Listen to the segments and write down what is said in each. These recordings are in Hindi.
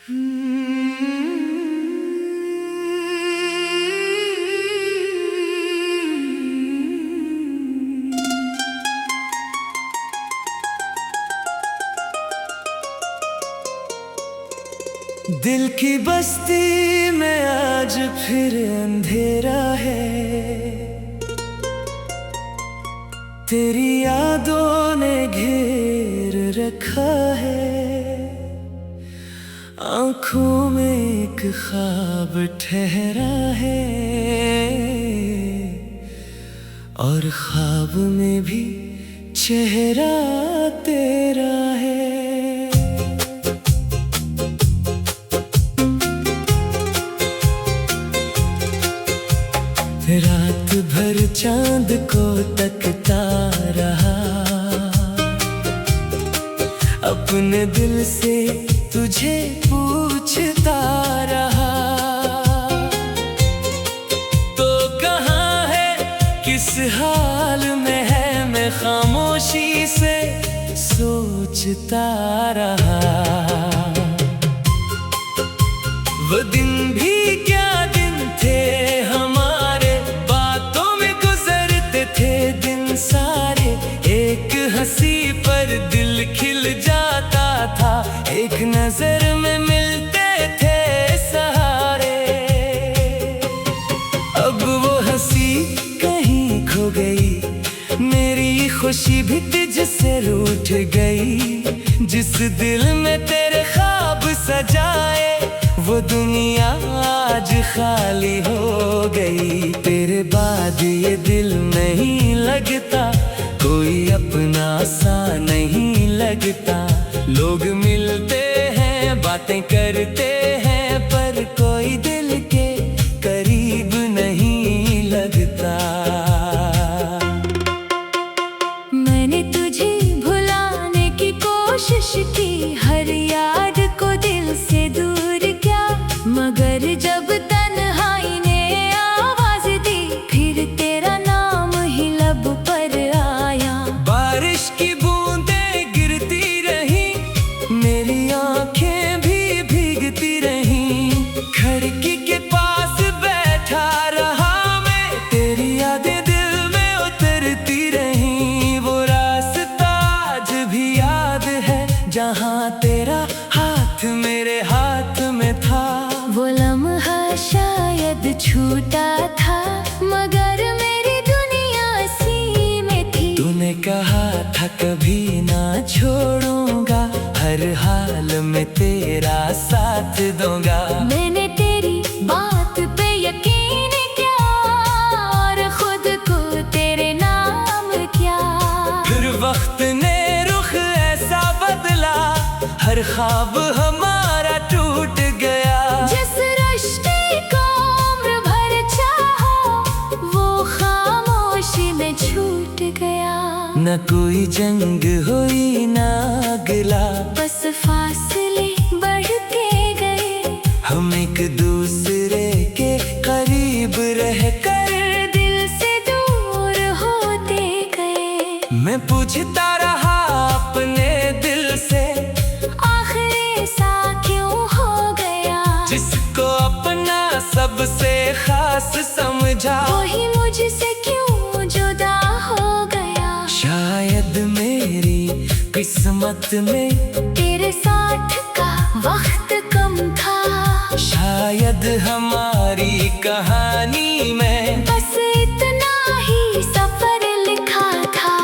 दिल की बस्ती में आज फिर अंधेरा है, तेरी यादों ने घेर रखा है। आंखों में एक ख्वाब ठहरा है और ख्वाब में भी चेहरा तेरा है। रात भर चांद को तकता रहा, अपने दिल से तुझे पूछता रहा। तो कहाँ है, किस हाल में है, मैं खामोशी से सोचता रहा। वो दिन भी क्या दिन थे हमारे, बातों में गुजरते थे दिन सारे। एक हंसी पर दिल खिल जाता था, एक नजर में मिलते थे सहारे। अब वो हंसी कहीं खो गई, मेरी खुशी भी तुझसे रूठ गई। जिस दिल में तेरे ख्वाब सजाए, वो दुनिया आज खाली हो गई। तेरे बाद ये दिल नहीं लगता, कोई अपना सा नहीं लगता। लोग मिलते हैं, बातें करते हैं, पर कोई दिल के करीब नहीं लगता। मैंने तुझे भुलाने की कोशिश की, हर याद को दिल से दूर किया, मगर जब तन्हाई ने आवाज दी, फिर तेरा नाम ही लब पर आया। बारिश की बूंदें गिरती रही, मेरी आंखें भी भीगती रही। खिड़की के पास बैठा रहा मैं, तेरी यादें दिल में उतरती रही। वो रास्ता आज भी याद है, जहाँ तेरा हाथ मेरे हाथ में था। वो लम्हा शायद छूटा था, मगर मेरी दुनिया सी में थी। तूने कहा था कभी ना छोड़ूंगा, हर हाल में तेरा साथ दूंगा। मैंने तेरी बात पे यकीन किया और खुद को तेरे नाम किया। फिर वक्त ने रुख ऐसा बदला, हर ख्वाब हमारा टूट गया। जिस रिश्ते को उम्र भर चाहा, वो खामोशी में छूट गया। न कोई जंग हुई ना गिला, बस फासले बढ़ते गए। हम एक दूसरे के करीब रह कर दिल से दूर होते गए। मैं पूछता रहा अपने दिल से, आखिर ऐसा क्यों हो गया। जिसको अपना सबसे खास समझा, वही मुझसे क्यों जुदा हो गया। शायद मेरी किस्मत में तेरे साथ का वक्त कम था, शायद हमारी कहानी में बस इतना ही सफर लिखा था।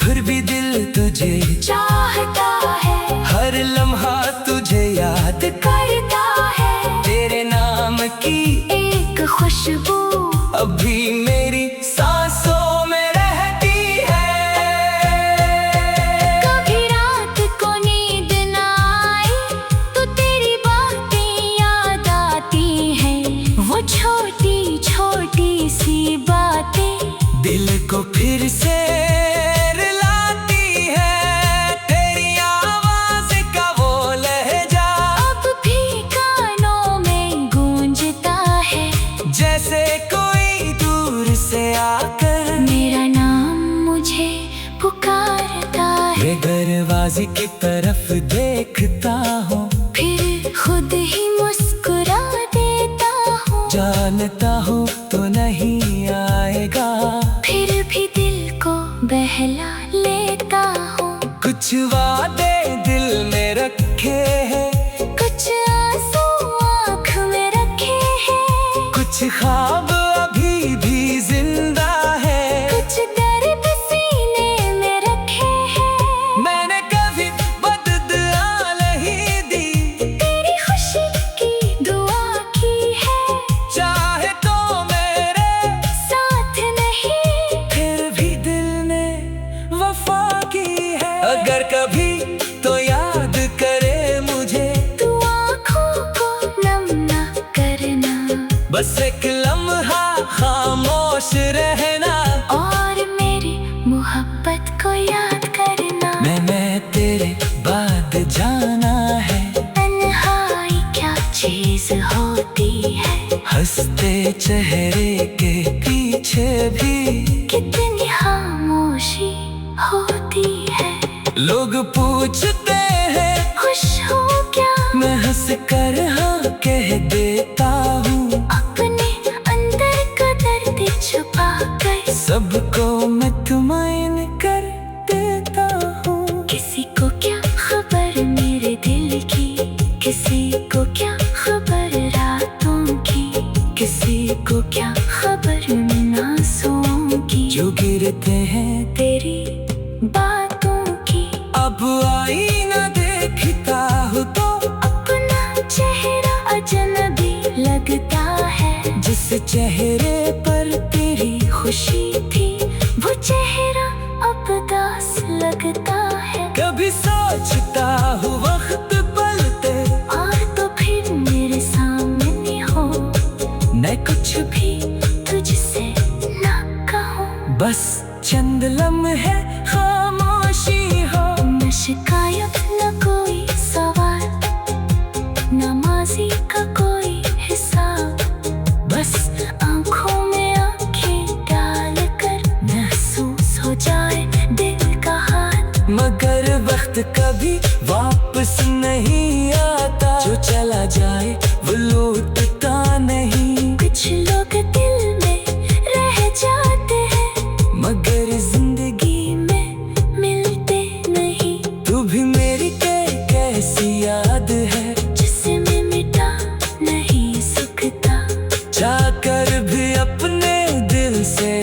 फिर भी दिल तुझे चाहता है, हर लम्हा तुझे याद करता है। तेरे नाम की एक खुशबू अभी मेरी सांसों में रहती है। कभी रात को नींद ना आए, तो तेरी बातें याद आती हैं। वो छोटी छोटी सी बातें दिल को फिर से रुलाती है। तेरी आवाज का वो लहजा अब भी कानों में गूंजता है। जैसे कोई दूर से आकर मेरा नाम मुझे पुकारता है। मैं दरवाजे की तरफ देखता हूँ, फिर खुद खुद ही मुस्कुरा देता हूँ। जानता हूँ तो नहीं आएगा, फिर भी दिल को बहला लेता हूँ। कुछ वादे दिल में रखे हैं, कुछ आंसू आँख में रखे हैं। कुछ ख्वाब अभी भी जिंदा है, कुछ दर्द सीने में रखे हैं। मैंने कभी बददुआ नहीं दी, तेरी खुशी की दुआ की है। चाहे तो मेरे साथ नहीं, फिर भी दिल ने वफा की है। अगर कभी तो याद करे मुझे, तू आँखों को नम ना करना। बस एक लम्हा खामोश रहना, और मेरी मोहब्बत को याद करना। मैंने तेरे बाद जाना है, तन्हाई क्या चीज होती है। हंसते चेहरे के पीछे भी कितनी खामोशी होती है। लोग पूछते हैं खुश हो क्या, मैं हंस कर हाँ कह देता हूँ। अपने अंदर का दर्द छुपा कर सबको मैं तुमाइन कर देता हूँ। किसी को क्या खबर मेरे दिल की, किसी को क्या खबर रातों की, किसी को क्या खबर इन आंसुओं की जो गिरते हैं तेरी बातों की। अब आईना देखता हूँ तो अपना चेहरा अजनबी लगता है। जिस चेहरे पर तेरी खुशी थी वो चेहरा अब उदास लगता है। कभी सोचता हूँ वक्त पलटे और तो फिर मेरे सामने हो, मैं कुछ भी तुझसे ना कहूँ। बस चंद लम्हे खामोशी हो, न शिकायत न कोई सवाल, न माजी का कोई हिसाब। बस आँखों में आँखें डालकर महसूस हो जाए दिल का हाल। मगर वक्त कभी वापस नहीं आता, जो चला जाए वो लौटता नहीं। कुछ लोग दिल में रह जाते हैं, मगर जिंदगी में मिलते नहीं। तू भी मेरी कैसी याद है, जिसे मैं मिटा नहीं सकता। जाकर भी अपने दिल से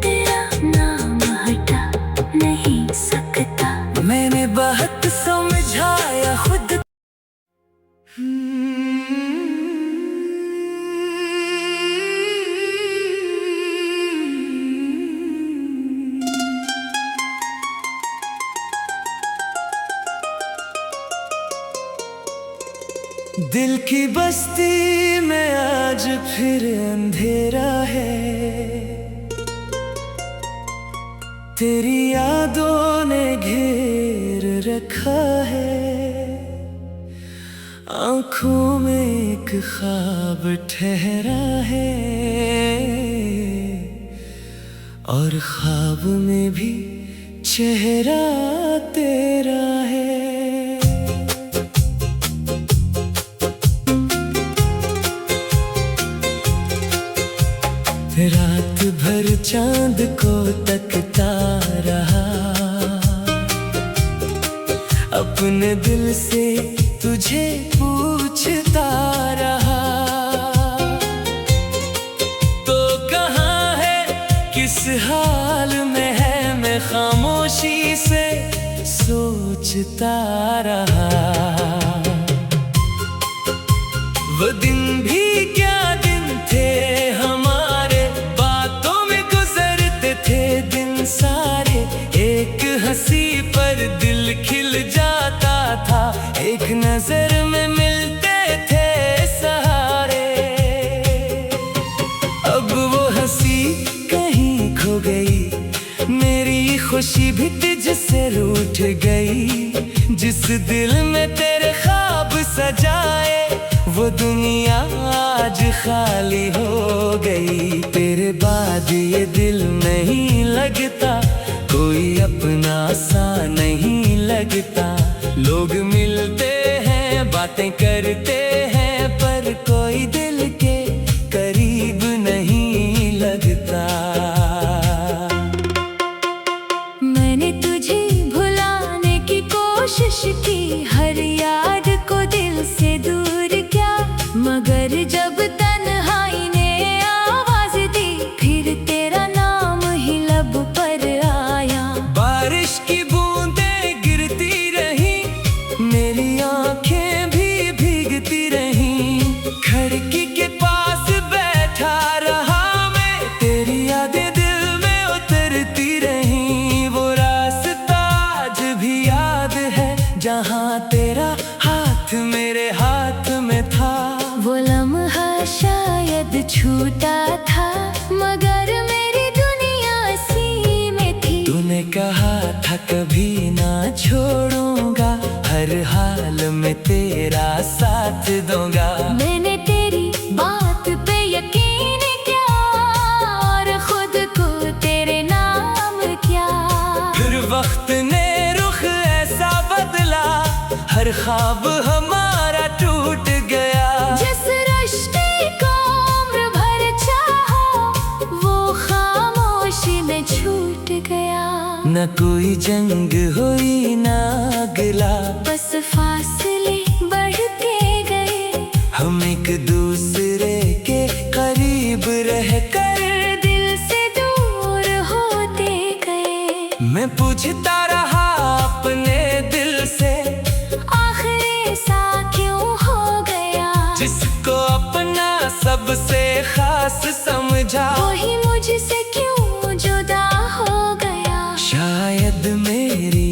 तेरा नाम हटा नहीं सकता। मैंने बहुत समझाया खुद। दिल की बस्ती में आज फिर अंधेरा है, तेरी यादों ने घेर रखा है। आंखों में एक ख्वाब ठहरा है, और ख्वाब में भी चेहरा तेरा है। रात भर चांद को तकता रहा, अपने दिल से तुझे पूछता रहा। तो कहाँ है, किस हाल में है, मैं खामोशी से सोचता रहा। वो दिन भी क्या दिन थे हमारे, बातों में गुजरते थे दिन सारे। एक हंसी पर दिल खिल जाता था, एक नजर में मिलते थे सहारे। अब वो हंसी कहीं खो गई, मेरी खुशी भी तुझसे रूठ गई। जिस दिल में तेरे ख्वाब सजाए, वो दुनिया आज खाली हो गई। तेरे बाद ये दिल नहीं लगता, कोई अपना सा नहीं लगता। लोग मिलते हैं, बातें करते हैं, छूटा था, मगर मेरी दुनिया सी में थी। तूने कहा था कभी ना छोड़ूंगा, हर हाल में तेरा साथ दूंगा। मैंने तेरी बात पे यकीन किया और खुद को तेरे नाम किया। फिर वक्त ने रुख ऐसा बदला, हर ख्वाब हमारा टूट गया। जिस रिश्ते को उम्र भर चाहा, वो खामोशी में छूट गया। न कोई जंग हुई ना गिला, बस फासले बढ़ते गए। हम एक दूसरे के करीब रह कर दिल से दूर होते गए। मैं पूछता रहा अपने दिल से, आखिर ऐसा क्यों हो गया? जिसको अपना सबसे खास समझा, वही मुझसे क्यों जुदा हो गया? शायद मेरी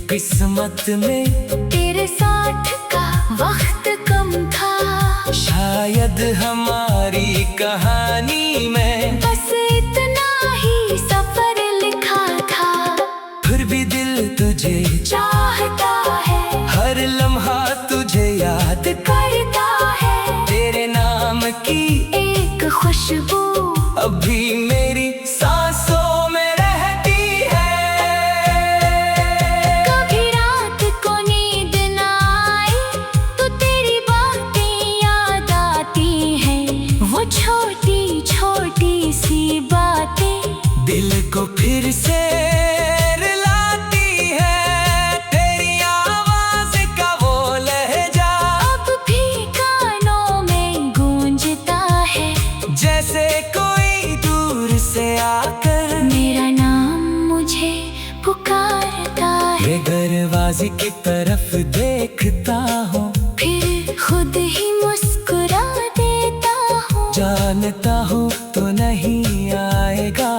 किस्मत में तेरे साथ का वक्त कम था, शायद हमारी कहानी में बस इतना ही सफर लिखा था। फिर भी दिल तुझे चाहता है, हर लम्हा तुझे याद करता है। तेरे नाम की एक खुशबू अभी मेरी सांसों में रहती है। कभी रात को नींद ना आए तो तेरी बातें याद आती हैं। वो छोटी छोटी सी बातें दिल को फिर से रुलाती है। तेरी आवाज का वो लहजा अब भी कानों में गूंजता है। जैसे कोई दूर से आकर मेरा नाम मुझे पुकारता है। मैं दरवाजे की तरफ देखता हूँ, फिर खुद ही मुस्कुरा देता हूँ। जानता हूँ तो नहीं आएगा,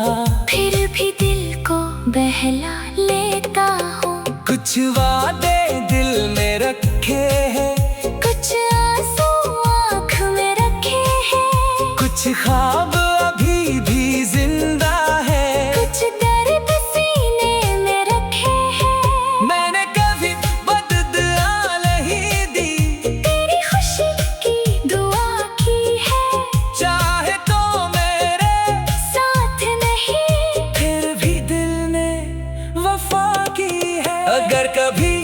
फिर भी दिल को बहला लेता हूँ। कुछ वादे दिल में रखे हैं, कुछ आंसू आँख में रखे हैं। कुछ ख्वाब अभी भी जिंदा है, कुछ दर्द सीने में रखे हैं। मैंने कभी बददुआ नहीं दी, तेरी खुशी की दुआ की है। चाहे तो मेरे साथ नहीं, फिर भी दिल ने वफा की है। अगर कभी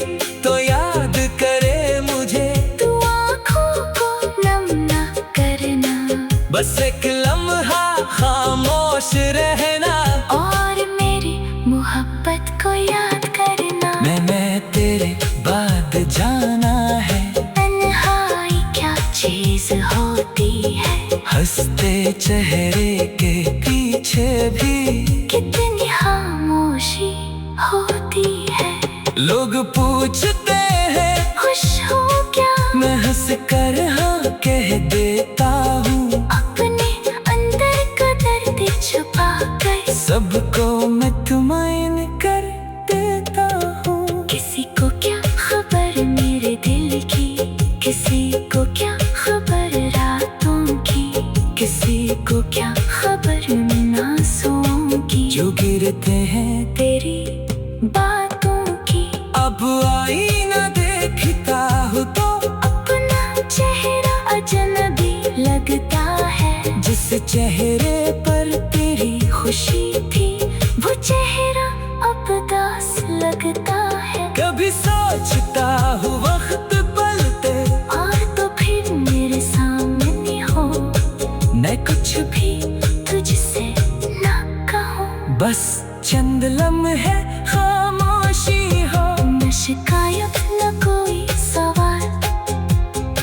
तो याद करे मुझे, तू आँखों को नम ना करना। बस एक लम्हा खामोश रहना, और मेरी मोहब्बत को याद करना। मैंने तेरे बाद जाना है, तन्हाई क्या चीज होती है? हंसते चेहरे के पीछे भी कितनी खामोशी होती है। लोग पूछते हैं खुश हो क्या? मैं हंस कर हाँ कह देता हूँ। अपने अंदर का दर्द छुपा कर सबको मैं तुमाइन कर देता हूँ। किसी को क्या खबर मेरे दिल की, किसी को क्या खबर रातों की, किसी को क्या खबर इन आंसुओं की जो गिरते हैं तेरी बातों की। अब आईना देखता हूँ तो अपना चेहरा अजनबी लगता है। जिस चेहरे पर तेरी खुशी थी, वो चेहरा अब उदास लगता है। कभी सोचता हूँ वक्त पलटे और तो फिर मेरे सामने हो, मैं कुछ भी तुझसे ना कहूँ। बस चंद लम्हे खामोशी हो, न शिकायत न कोई सवाल,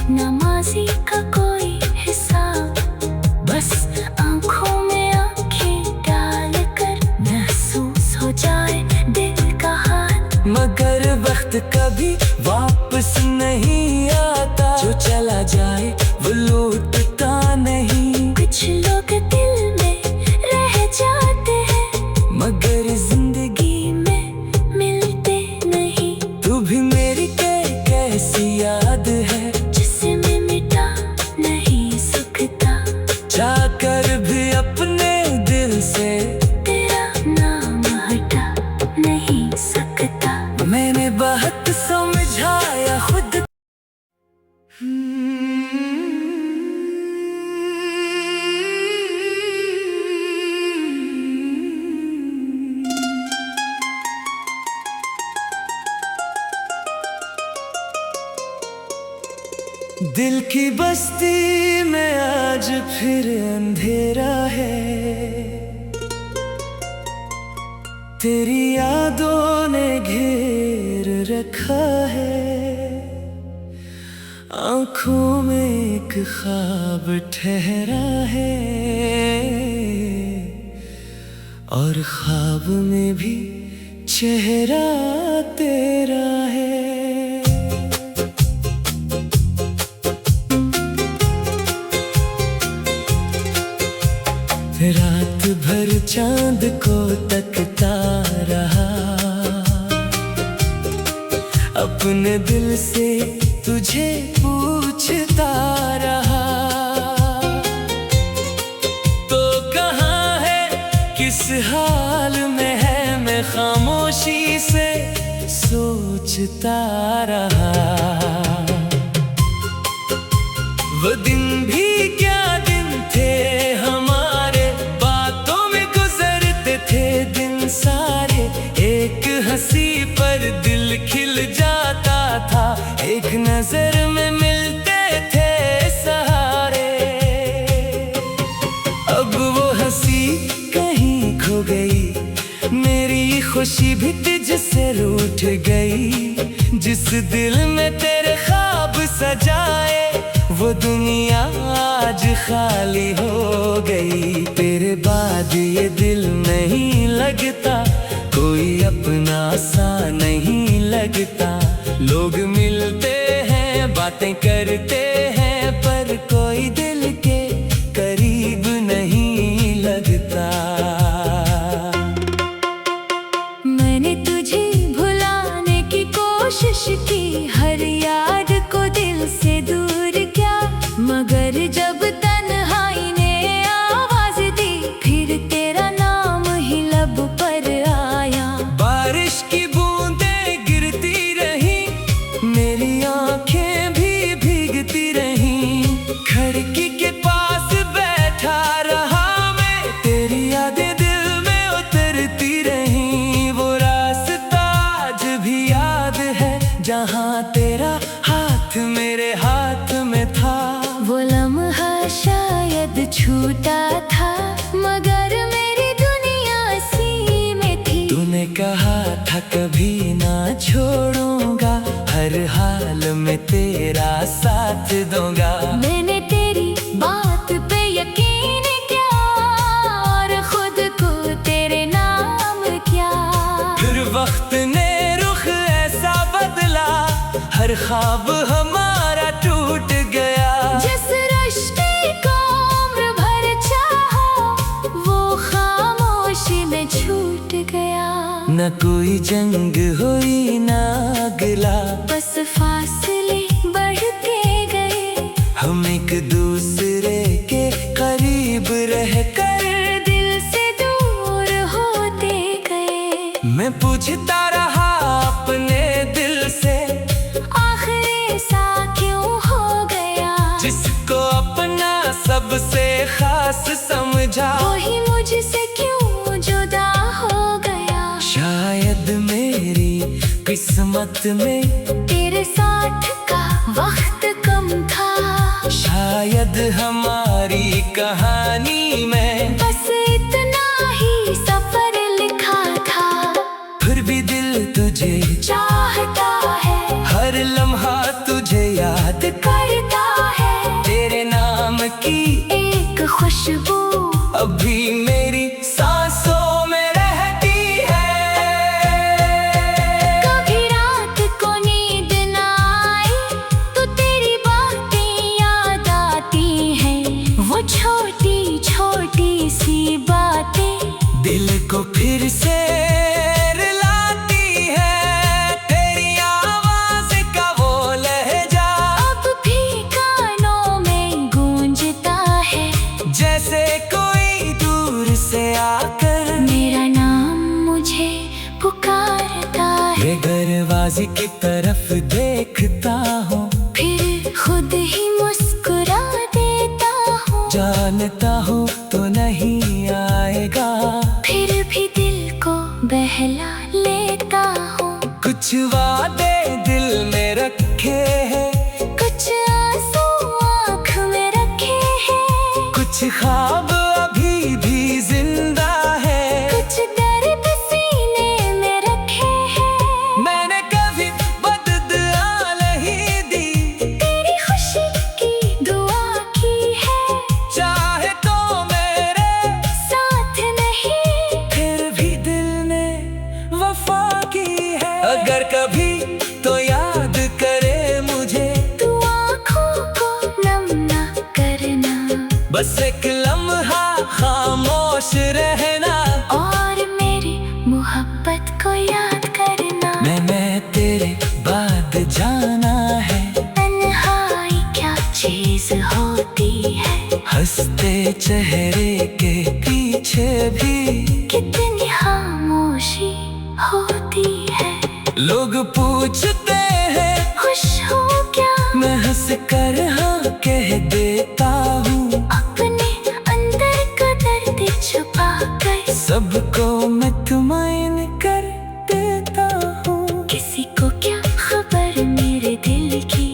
न माजी का कोई हिसाब। बस आँखों दिल की बस्ती में आज फिर अंधेरा है, तेरी यादों ने घेर रखा है। आंखों में एक ख्वाब ठहरा है और ख्वाब में भी चेहरा तेरा है। रात भर चांद को तकता रहा, अपने दिल से तुझे पूछता रहा। तो कहाँ है, किस हाल में है, मैं खामोशी से सोचता रहा। वो दिन भी क्या दिन थे हमारे, बातों में गुजरते थे दिन सारे। एक हंसी पर दिल खिल जाता था, एक नजर में मिलते थे सहारे। अब वो हंसी कहीं खो गई, मेरी खुशी भी तुझसे रूठ गई। जिस दिल में तेरे ख्वाब सजाए, वो दुनिया आज खाली हो गई। तेरे बाद ये दिल नहीं लगता, कोई अपना सा नहीं लगता। लोग मिलते हैं, बातें करते हैं, पर कोई दिल के करीब नहीं लगता। मैंने तुझे भुलाने की कोशिश की, हर याद को दिल से दूर किया, मगर जब तन्हाई ने आवाज दी, फिर तेरा नाम ही लब पर आया। बारिश की बूंदें गिरती रही, मेरी आंखें भी भीगती रही। खिड़की के पास बैठा रहा मैं, तेरी यादें दिल में उतरती रही। वो रास्ता आज भी याद है, जहाँ तेरा हाथ मेरे हाथ में था। वो लम्हा शायद छूटा था, मगर मेरी दुनिया सी में थी। तूने कहा था कभी ना छोड़ूंगा, हर हाल में तेरा साथ दूंगा। मैंने तेरी बात पे यकीन किया और खुद को तेरे नाम किया। फिर वक्त ने रुख ऐसा बदला, हर ख्वाब हमारा टूट गया। जिस रिश्ते को उम्र भर चाहा, वो खामोशी में छूट गया। न कोई जंग हुई ना गिला, बस फासले बढ़ते गए। हम एक दूसरे के करीब रह कर दिल से दूर होते गए। मैं पूछता रहा अपने दिल से, आखिर ऐसा क्यों हो गया? जिसको अपना सबसे खास समझा, वही मुझसे क्यों जुदा हो गया? शायद मेरी किस्मत में तेरे साथ का वक्त कम था, शायद हमारी कहानी में बस इतना ही सफर लिखा था। फिर भी दिल तुझे चाहता है, हर लम्हा तुझे याद करता है। तेरे नाम की एक खुशबू अभी मेरी सांसों में रहती है। कभी रात को नींद ना आए तो तेरी बातें याद आती हैं। वो छोटी छोटी सी बातें दिल को फिर से रुलाती है। तेरी आवाज का वो लहजा अब भी कानों में गूंजता है, जैसे कोई दूर से आकर मेरा नाम मुझे पुकारता है। मैं दरवाजे की तरफ देखता हूँ, फिर खुद ही मुस्कुरा देता हूँ। जानता हूँ तो नहीं आएगा, फिर भी दिल को बहला लेता हूँ। कुछ वादे दिल में रखे हैं, कुछ आस बस एक लम्हा खामोश रहना और मेरी मोहब्बत को याद करना। मैंने तेरे बाद जाना है तन्हाई क्या चीज होती है, हंसते चेहरे के पीछे भी कितनी खामोशी होती है। लोग पूछते हैं खुश हो क्या, मैं हंस कर हाँ कह देता हूँ। अपने अंदर का दर्द छुपा कर सबको मैं तुमाइन कर देता हूँ। किसी को क्या खबर मेरे दिल की,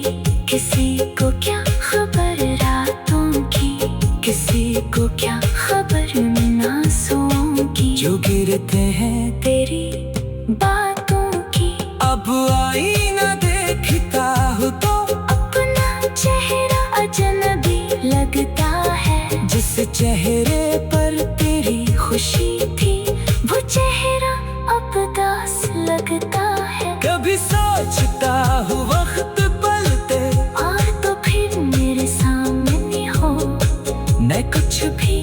किसी को क्या खबर रातों की, किसी को क्या खबर इन आंसुओं की जो गिरते हैं तेरी बातों की। अब आईना देखता हूँ तो अपना चेहरा अजनबी लगता है, जिस चेहरे पर तेरी खुशी थी वो चेहरा अब उदास लगता है। कभी सोचता हूँ वक्त पलटे और तो फिर मेरे सामने हो, मैं कुछ भी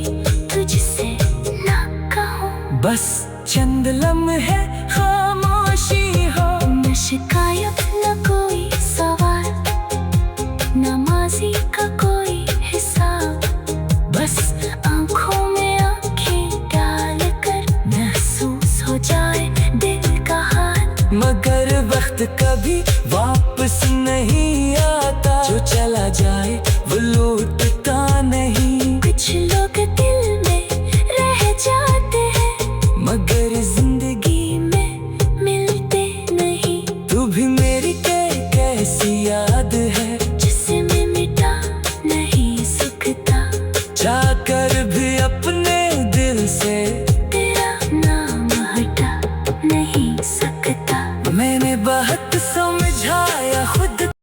तुझसे ना कहूँ। बस चंद लम्हे खामोशी हो, न शिकायत न कोई सवाल, न माज़ी